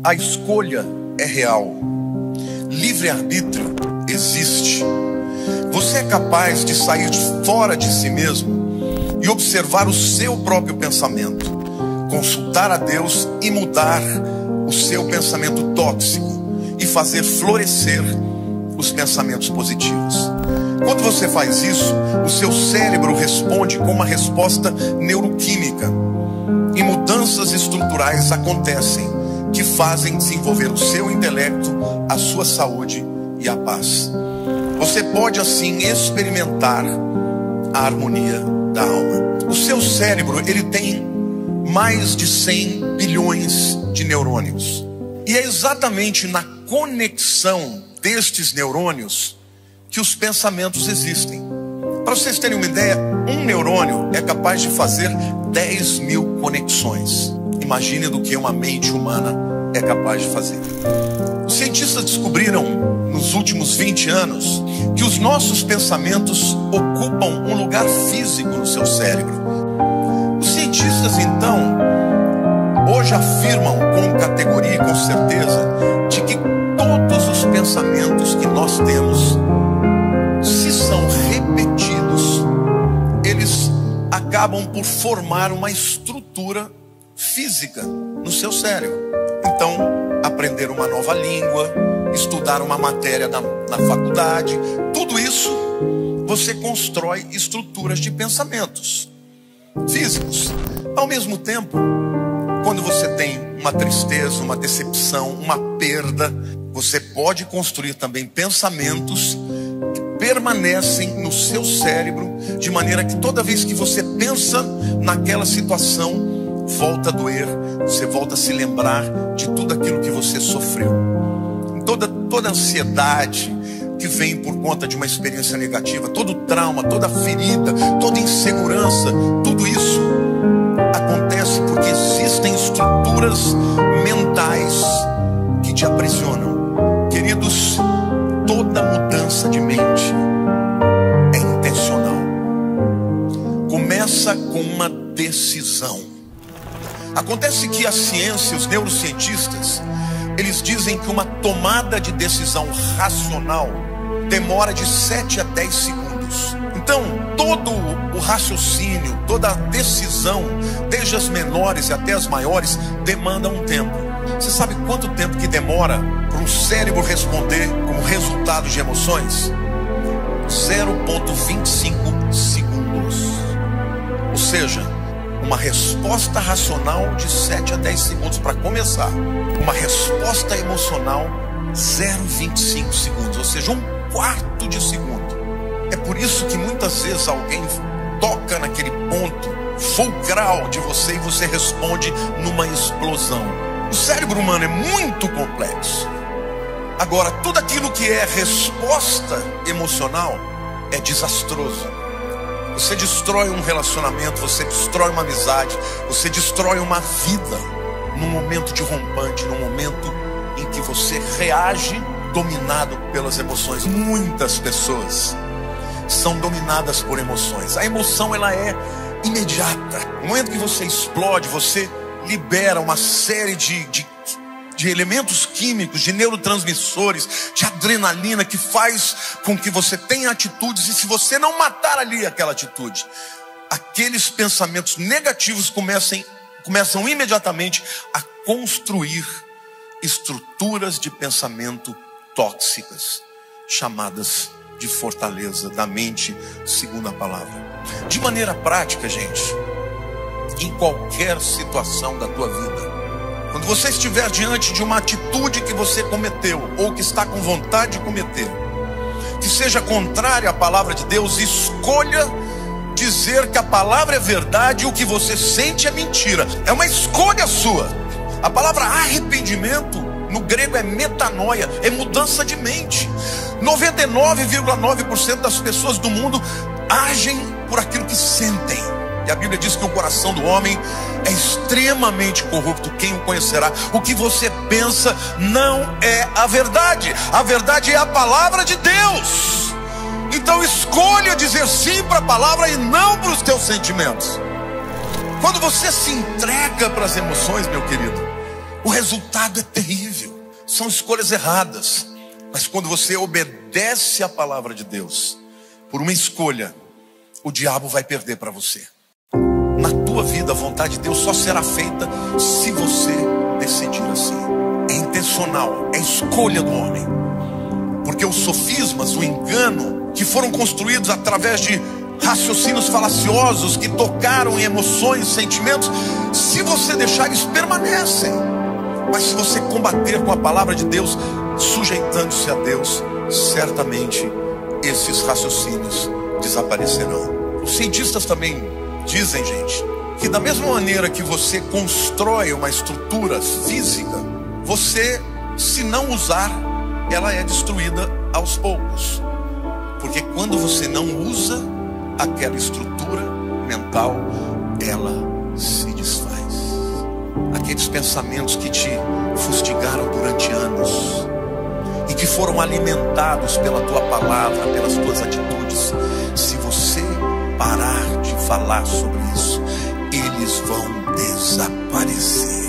A escolha é real. Livre-arbítrio existe. Você é capaz de sair fora de si mesmo e observar o seu próprio pensamento, consultar a Deus e mudar o seu pensamento tóxico e fazer florescer os pensamentos positivos. Quando você faz isso, o seu cérebro responde com uma resposta neuroquímica e mudanças estruturais acontecem que fazem desenvolver o seu intelecto, a sua saúde e a paz. Você pode assim experimentar a harmonia da alma. O seu cérebro, ele tem mais de 100 bilhões de neurônios. E é exatamente na conexão destes neurônios que os pensamentos existem. Para vocês terem uma ideia, um neurônio é capaz de fazer 10 mil conexões. Imagine do que uma mente humana é capaz de fazer. Os cientistas descobriram nos últimos 20 anos que os nossos pensamentos ocupam um lugar físico no seu cérebro. Os cientistas então hoje afirmam com categoria e com certeza de que todos os pensamentos que nós temos, se são repetidos, eles acabam por formar uma estrutura física no seu cérebro. Então, aprender uma nova língua, estudar uma matéria na faculdade, tudo isso você constrói estruturas de pensamentos físicos. Ao mesmo tempo, quando você tem uma tristeza, uma decepção, uma perda, você pode construir também pensamentos que permanecem no seu cérebro, de maneira que toda vez que você pensa naquela situação, volta a doer, você volta a se lembrar de tudo aquilo que você sofreu. Toda ansiedade que vem por conta de uma experiência negativa, todo trauma, toda ferida, toda insegurança, tudo isso acontece porque existem estruturas mentais que te aprisionam. Queridos, toda mudança de mente é intencional. Começa com uma decisão. Acontece que a ciência, os neurocientistas, eles dizem que uma tomada de decisão racional demora de 7 a 10 segundos. Então, todo o raciocínio, toda a decisão, desde as menores até as maiores, demanda um tempo. Você sabe quanto tempo que demora para um cérebro responder como resultado de emoções? 0,25 segundos. Ou seja, uma resposta racional de 7 a 10 segundos para começar. Uma resposta emocional, 0,25 segundos. Ou seja, 1/4 de segundo. É por isso que muitas vezes alguém toca naquele ponto fulcral de você e você responde numa explosão. O cérebro humano é muito complexo. Agora, tudo aquilo que é resposta emocional é desastroso. Você destrói um relacionamento, você destrói uma amizade, você destrói uma vida num momento de rompante, num momento em que você reage dominado pelas emoções. Muitas pessoas são dominadas por emoções. A emoção, ela é imediata. No momento que você explode, você libera uma série de elementos químicos, de neurotransmissores, de adrenalina, que faz com que você tenha atitudes, e se você não matar ali aquela atitude, aqueles pensamentos negativos começam imediatamente a construir estruturas de pensamento tóxicas, chamadas de fortaleza da mente, segundo a palavra. De maneira prática, gente, em qualquer situação da tua vida, quando você estiver diante de uma atitude que você cometeu, ou que está com vontade de cometer, que seja contrária à palavra de Deus, escolha dizer que a palavra é verdade e o que você sente é mentira. É uma escolha sua. A palavra arrependimento no grego é metanoia, é mudança de mente. 99,9% das pessoas do mundo agem por aquilo que sentem. E a Bíblia diz que o coração do homem é extremamente corrupto. Quem o conhecerá? O que você pensa não é a verdade. A verdade é a palavra de Deus. Então escolha dizer sim para a palavra e não para os teus sentimentos. Quando você se entrega para as emoções, meu querido, o resultado é terrível. São escolhas erradas. Mas quando você obedece à palavra de Deus, por uma escolha, o diabo vai perder para você. Na tua vida, a vontade de Deus só será feita se você decidir assim. É intencional, é escolha do homem. Porque os sofismas, o engano, que foram construídos através de raciocínios falaciosos, que tocaram em emoções, sentimentos, se você deixar, eles permanecem. Mas se você combater com a palavra de Deus, sujeitando-se a Deus, certamente esses raciocínios desaparecerão. Os cientistas também dizem, gente, que da mesma maneira que você constrói uma estrutura física, você, se não usar, ela é destruída aos poucos. Porque quando você não usa aquela estrutura mental, ela se desfaz. Aqueles pensamentos que te fustigaram durante anos e que foram alimentados pela tua palavra, pelas tuas atitudes, se você parar de falar sobre isso, eles vão desaparecer.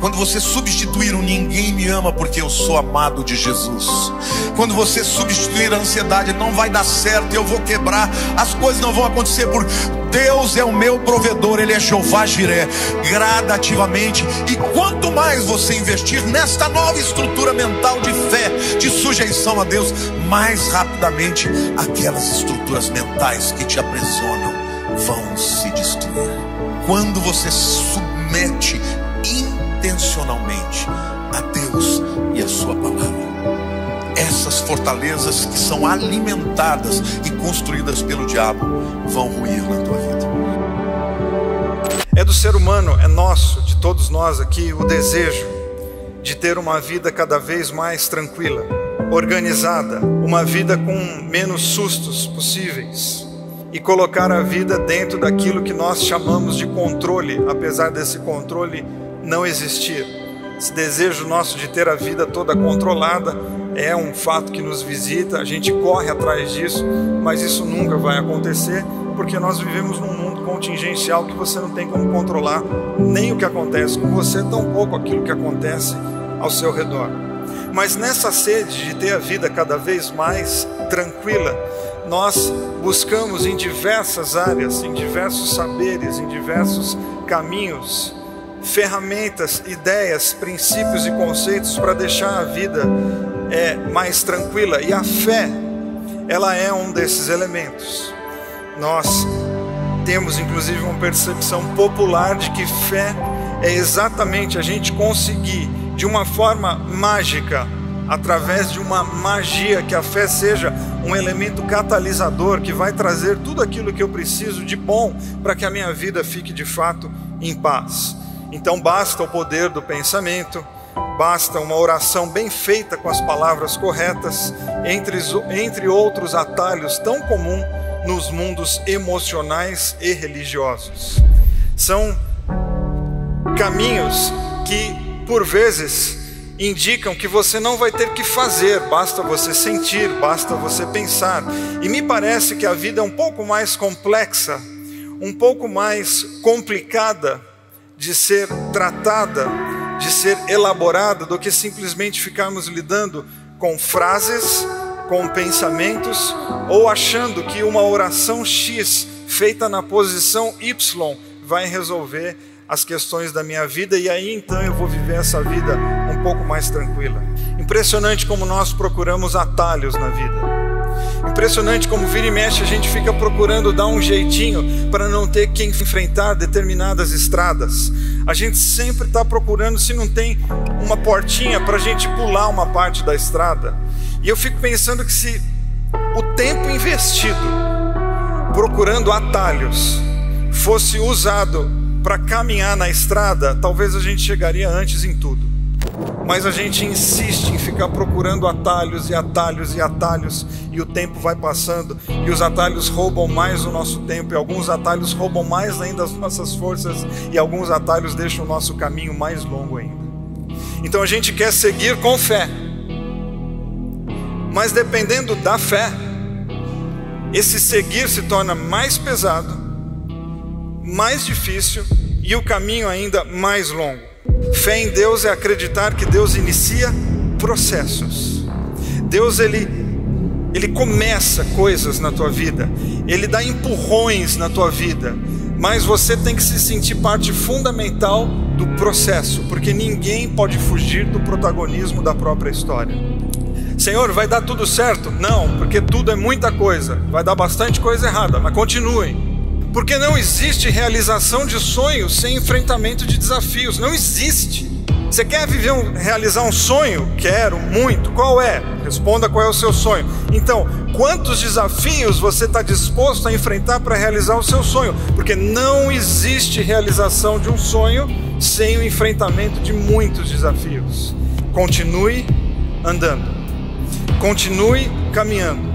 Quando você substituir o ninguém me ama porque eu sou amado de Jesus, quando você substituir a ansiedade, não vai dar certo, eu vou quebrar, as coisas não vão acontecer, porque Deus é o meu provedor, Ele é Jeová Jiré, gradativamente. E quanto mais você investir nesta nova estrutura mental de fé, de sujeição a Deus, mais rapidamente aquelas estruturas mentais que te aprisionam vão se destruir. Quando você submete intencionalmente a Deus e a sua palavra, essas fortalezas que são alimentadas e construídas pelo diabo vão ruir na tua vida. É do ser humano, é nosso, de todos nós aqui, o desejo de ter uma vida cada vez mais tranquila, organizada, uma vida com menos sustos possíveis, e colocar a vida dentro daquilo que nós chamamos de controle, apesar desse controle não existir. Esse desejo nosso de ter a vida toda controlada é um fato que nos visita, a gente corre atrás disso, mas isso nunca vai acontecer, porque nós vivemos num mundo contingencial que você não tem como controlar nem o que acontece com você, tampouco aquilo que acontece ao seu redor. Mas nessa sede de ter a vida cada vez mais tranquila, nós buscamos em diversas áreas, em diversos saberes, em diversos caminhos, ferramentas, ideias, princípios e conceitos para deixar a vida mais tranquila. E a fé, ela é um desses elementos. Nós temos inclusive uma percepção popular de que fé é exatamente a gente conseguir de uma forma mágica, através de uma magia, que a fé seja um elemento catalisador que vai trazer tudo aquilo que eu preciso de bom para que a minha vida fique de fato em paz. Então basta o poder do pensamento, basta uma oração bem feita com as palavras corretas, entre outros atalhos tão comuns nos mundos emocionais e religiosos. São caminhos que, por vezes, indicam que você não vai ter que fazer, basta você sentir, basta você pensar. E me parece que a vida é um pouco mais complexa, um pouco mais complicada de ser tratada, de ser elaborada, do que simplesmente ficarmos lidando com frases, com pensamentos, ou achando que uma oração X feita na posição Y vai resolver as questões da minha vida, e aí então eu vou viver essa vida um pouco mais tranquila. Impressionante como nós procuramos atalhos na vida. Impressionante como vira e mexe a gente fica procurando dar um jeitinho para não ter que enfrentar determinadas estradas. A gente sempre está procurando se não tem uma portinha para a gente pular uma parte da estrada. E eu fico pensando que se o tempo investido procurando atalhos fosse usado para caminhar na estrada, talvez a gente chegaria antes em tudo. Mas a gente insiste em ficar procurando atalhos e atalhos e atalhos, e o tempo vai passando, e os atalhos roubam mais o nosso tempo, e alguns atalhos roubam mais ainda as nossas forças, e alguns atalhos deixam o nosso caminho mais longo ainda. Então a gente quer seguir com fé, mas dependendo da fé, esse seguir se torna mais pesado, mais difícil, e o caminho ainda mais longo. Fé em Deus é acreditar que Deus inicia processos. Deus, Ele começa coisas na tua vida, Ele dá empurrões na tua vida, mas você tem que se sentir parte fundamental do processo, porque ninguém pode fugir do protagonismo da própria história. Senhor, vai dar tudo certo? Não, porque tudo é muita coisa, vai dar bastante coisa errada, mas continue. Porque não existe realização de sonhos sem enfrentamento de desafios, não existe. Você quer realizar um sonho? Quero, muito. Qual é? Responda qual é o seu sonho. Então, quantos desafios você está disposto a enfrentar para realizar o seu sonho? Porque não existe realização de um sonho sem o enfrentamento de muitos desafios. Continue andando. Continue caminhando.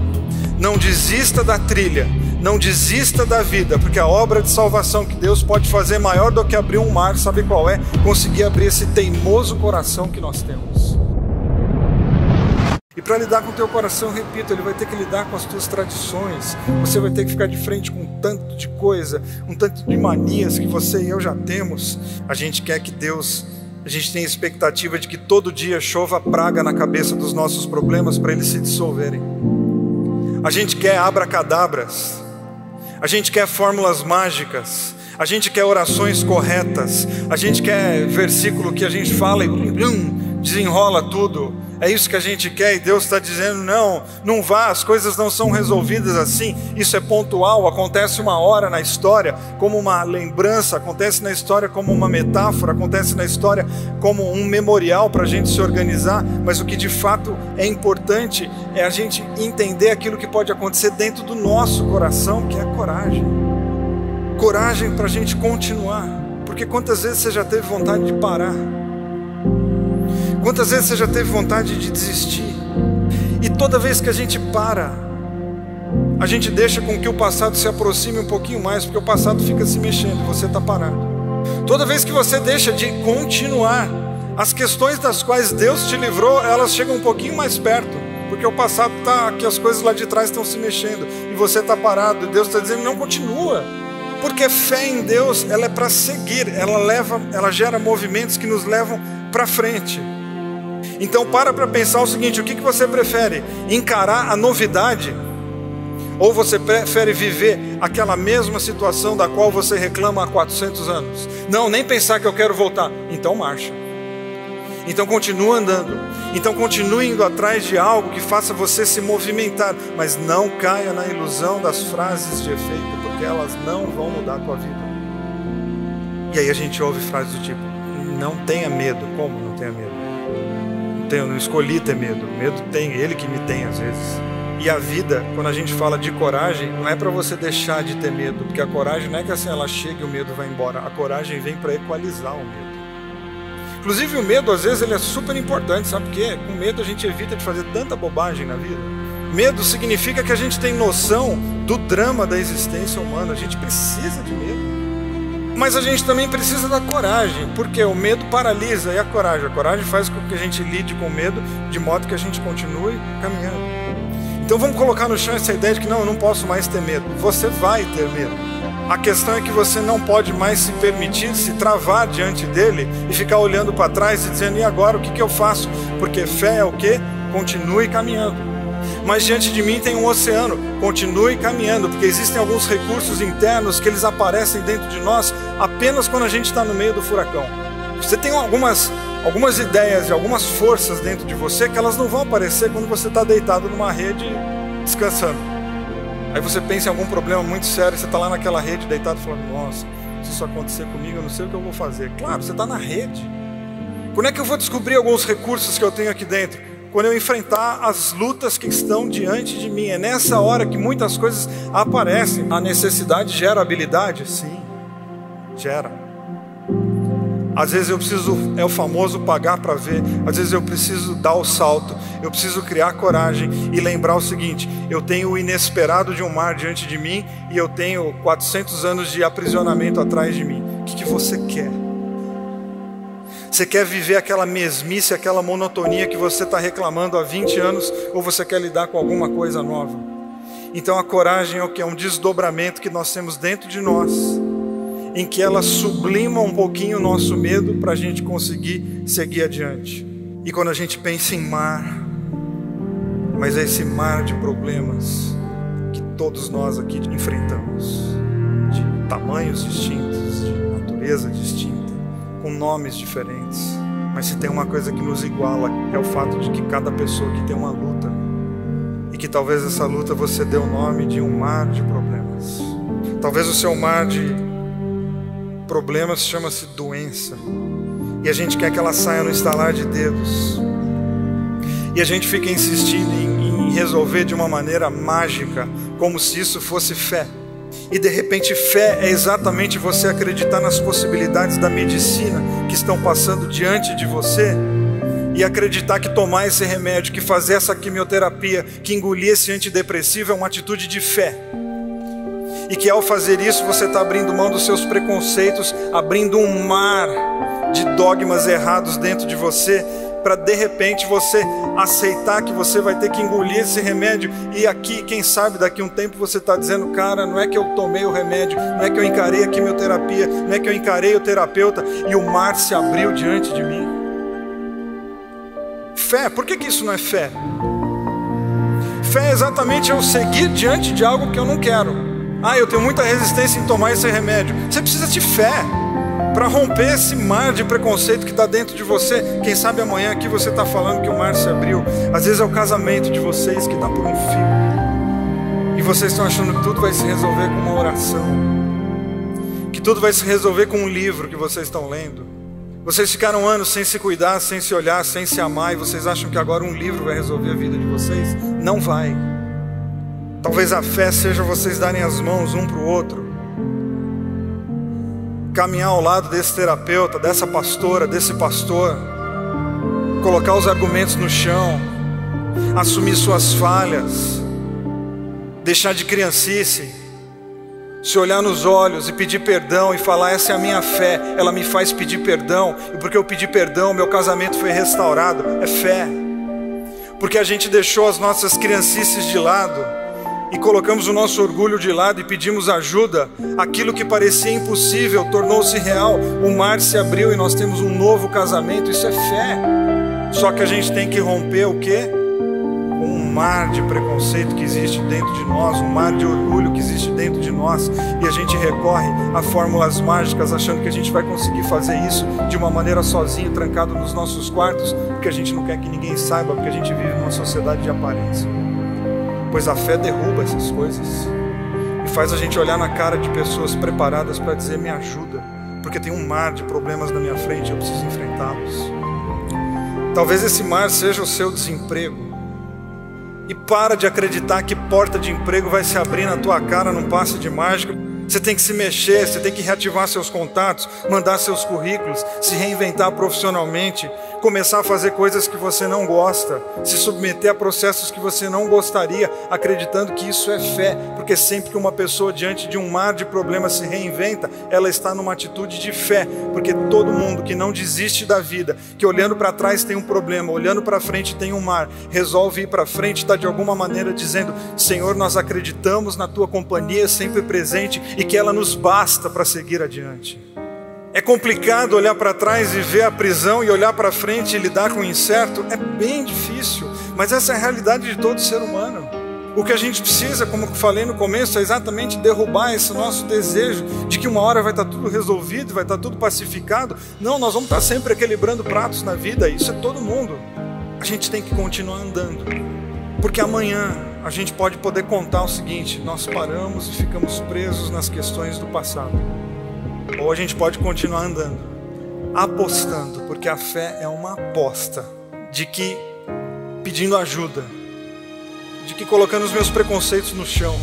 Não desista da trilha. Não desista da vida, porque a obra de salvação que Deus pode fazer maior do que abrir um mar, sabe qual é? Conseguir abrir esse teimoso coração que nós temos. E para lidar com o teu coração, repito, ele vai ter que lidar com as tuas tradições. Você vai ter que ficar de frente com um tanto de coisa, um tanto de manias que você e eu já temos. A gente quer que Deus... A gente tem a expectativa de que todo dia chova praga na cabeça dos nossos problemas para eles se dissolverem. A gente quer abracadabras. A gente quer fórmulas mágicas, a gente quer orações corretas, a gente quer versículo que a gente fala e desenrola tudo. É isso que a gente quer, e Deus está dizendo, não vá, as coisas não são resolvidas assim. Isso é pontual, acontece uma hora na história como uma lembrança, acontece na história como uma metáfora, acontece na história como um memorial para a gente se organizar, mas o que de fato é importante é a gente entender aquilo que pode acontecer dentro do nosso coração, que é a coragem. Coragem para a gente continuar, porque quantas vezes você já teve vontade de parar? Quantas vezes você já teve vontade de desistir? E toda vez que a gente para, a gente deixa com que o passado se aproxime um pouquinho mais, porque o passado fica se mexendo e você está parado. Toda vez que você deixa de continuar, as questões das quais Deus te livrou, elas chegam um pouquinho mais perto, porque o passado está, que as coisas lá de trás estão se mexendo, e você está parado, e Deus está dizendo, não, continua. Porque fé em Deus, ela é para seguir, ela gera movimentos que nos levam para frente. Então para pensar o seguinte, o que você prefere? Encarar a novidade? Ou você prefere viver aquela mesma situação da qual você reclama há 400 anos? Não, nem pensar que eu quero voltar. Então marcha. Então continua andando. Então continue indo atrás de algo que faça você se movimentar. Mas não caia na ilusão das frases de efeito, porque elas não vão mudar a tua vida. E aí a gente ouve frases do tipo, não tenha medo. Como não tenha medo? Eu não escolhi ter medo. O medo tem, ele que me tem às vezes. E a vida, quando a gente fala de coragem, não é para você deixar de ter medo, porque a coragem não é que assim ela chega e o medo vai embora. A coragem vem para equalizar o medo. Inclusive o medo às vezes ele é super importante, sabe por quê? Com medo a gente evita de fazer tanta bobagem na vida. Medo significa que a gente tem noção do drama da existência humana. A gente precisa de medo. Mas a gente também precisa da coragem, porque o medo paralisa, e a coragem faz com que a gente lide com o medo, de modo que a gente continue caminhando. Então vamos colocar no chão essa ideia de que não, eu não posso mais ter medo. Você vai ter medo. A questão é que você não pode mais se permitir se travar diante dele e ficar olhando para trás e dizendo, e agora o que eu faço? Porque fé é o quê? Continue caminhando. Mas diante de mim tem um oceano, continue caminhando, porque existem alguns recursos internos que eles aparecem dentro de nós apenas quando a gente está no meio do furacão. Você tem algumas ideias e algumas forças dentro de você que elas não vão aparecer quando você está deitado numa rede descansando. Aí você pensa em algum problema muito sério, você está lá naquela rede deitado falando, nossa, se isso acontecer comigo eu não sei o que eu vou fazer. Claro, você está na rede. Quando é que eu vou descobrir alguns recursos que eu tenho aqui dentro? Quando eu enfrentar as lutas que estão diante de mim. É nessa hora que muitas coisas aparecem. A necessidade gera habilidade? Sim, gera. Às vezes eu preciso, é o famoso pagar para ver. Às vezes eu preciso dar o salto. Eu preciso criar coragem e lembrar o seguinte, eu tenho o inesperado de um mar diante de mim e eu tenho 400 anos de aprisionamento atrás de mim. O que você quer? Você quer viver aquela mesmice, aquela monotonia que você está reclamando há 20 anos, ou você quer lidar com alguma coisa nova? Então a coragem é o que? É um desdobramento que nós temos dentro de nós. em que ela sublima um pouquinho o nosso medo para a gente conseguir seguir adiante. E quando a gente pensa em mar, mas é esse mar de problemas que todos nós aqui enfrentamos, de tamanhos distintos, de natureza distinta, com nomes diferentes. Mas se tem uma coisa que nos iguala, é o fato de que cada pessoa aqui tem uma luta, e que talvez essa luta você dê o nome de um mar de problemas. Talvez o seu mar de problemas chama-se doença, e a gente quer que ela saia no estalar de dedos, e a gente fica insistindo em resolver de uma maneira mágica, como se isso fosse fé. E de repente fé é exatamente você acreditar nas possibilidades da medicina que estão passando diante de você, e acreditar que tomar esse remédio, que fazer essa quimioterapia, que engolir esse antidepressivo é uma atitude de fé. E que ao fazer isso você está abrindo mão dos seus preconceitos, abrindo um mar de dogmas errados dentro de você, para de repente você aceitar que você vai ter que engolir esse remédio. E aqui, quem sabe daqui a um tempo você está dizendo: cara, não é que eu tomei o remédio, não é que eu encarei a quimioterapia, não é que eu encarei o terapeuta e o mar se abriu diante de mim. Fé, por que isso não é fé? Fé é exatamente eu seguir diante de algo que eu não quero. Eu tenho muita resistência em tomar esse remédio. Você precisa de fé para romper esse mar de preconceito que está dentro de você. Quem sabe amanhã aqui você está falando que o mar se abriu. Às vezes é o casamento de vocês que está por um fio, e vocês estão achando que tudo vai se resolver com uma oração, que tudo vai se resolver com um livro que vocês estão lendo. Vocês ficaram anos sem se cuidar, sem se olhar, sem se amar, e vocês acham que agora um livro vai resolver a vida de vocês? Não vai. Talvez a fé seja vocês darem as mãos um para o outro, caminhar ao lado desse terapeuta, dessa pastora, desse pastor, colocar os argumentos no chão, assumir suas falhas, deixar de criancice, se olhar nos olhos e pedir perdão e falar: essa é a minha fé, ela me faz pedir perdão, e porque eu pedi perdão, meu casamento foi restaurado. É fé. Porque a gente deixou as nossas criancices de lado e colocamos o nosso orgulho de lado e pedimos ajuda. Aquilo que parecia impossível tornou-se real, o mar se abriu e nós temos um novo casamento. Isso é fé. Só que a gente tem que romper o quê? Um mar de preconceito que existe dentro de nós, um mar de orgulho que existe dentro de nós, e a gente recorre a fórmulas mágicas, achando que a gente vai conseguir fazer isso de uma maneira sozinho, trancado nos nossos quartos, porque a gente não quer que ninguém saiba, porque a gente vive numa sociedade de aparência. Pois a fé derruba essas coisas e faz a gente olhar na cara de pessoas preparadas para dizer: me ajuda, porque tem um mar de problemas na minha frente e eu preciso enfrentá-los. Talvez esse mar seja o seu desemprego. E para de acreditar que porta de emprego vai se abrir na tua cara num passe de mágica. Você tem que se mexer, você tem que reativar seus contatos, mandar seus currículos, se reinventar profissionalmente, começar a fazer coisas que você não gosta, se submeter a processos que você não gostaria, acreditando que isso é fé, porque sempre que uma pessoa diante de um mar de problemas se reinventa, ela está numa atitude de fé, porque todo mundo que não desiste da vida, que olhando para trás tem um problema, olhando para frente tem um mar, resolve ir para frente, está de alguma maneira dizendo: Senhor, nós acreditamos na tua companhia sempre presente e que ela nos basta para seguir adiante. É complicado olhar para trás e ver a prisão, e olhar para frente e lidar com o incerto. É bem difícil, mas essa é a realidade de todo ser humano. O que a gente precisa, como eu falei no começo, é exatamente derrubar esse nosso desejo de que uma hora vai estar tudo resolvido, vai estar tudo pacificado. Não, nós vamos estar sempre equilibrando pratos na vida, isso é todo mundo. A gente tem que continuar andando, porque amanhã a gente pode poder contar o seguinte: nós paramos e ficamos presos nas questões do passado. Ou a gente pode continuar andando, apostando, porque a fé é uma aposta, de que pedindo ajuda, de que colocando os meus preconceitos no chão,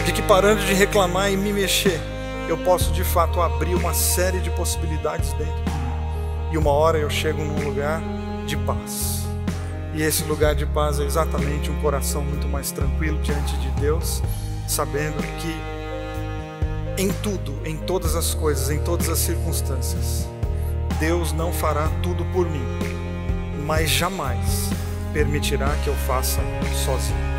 de que parando de reclamar e me mexer, eu posso de fato abrir uma série de possibilidades dentro de mim. E uma hora eu chego num lugar de paz. E esse lugar de paz é exatamente um coração muito mais tranquilo diante de Deus, sabendo que em tudo, em todas as coisas, em todas as circunstâncias, Deus não fará tudo por mim, mas jamais permitirá que eu faça sozinho.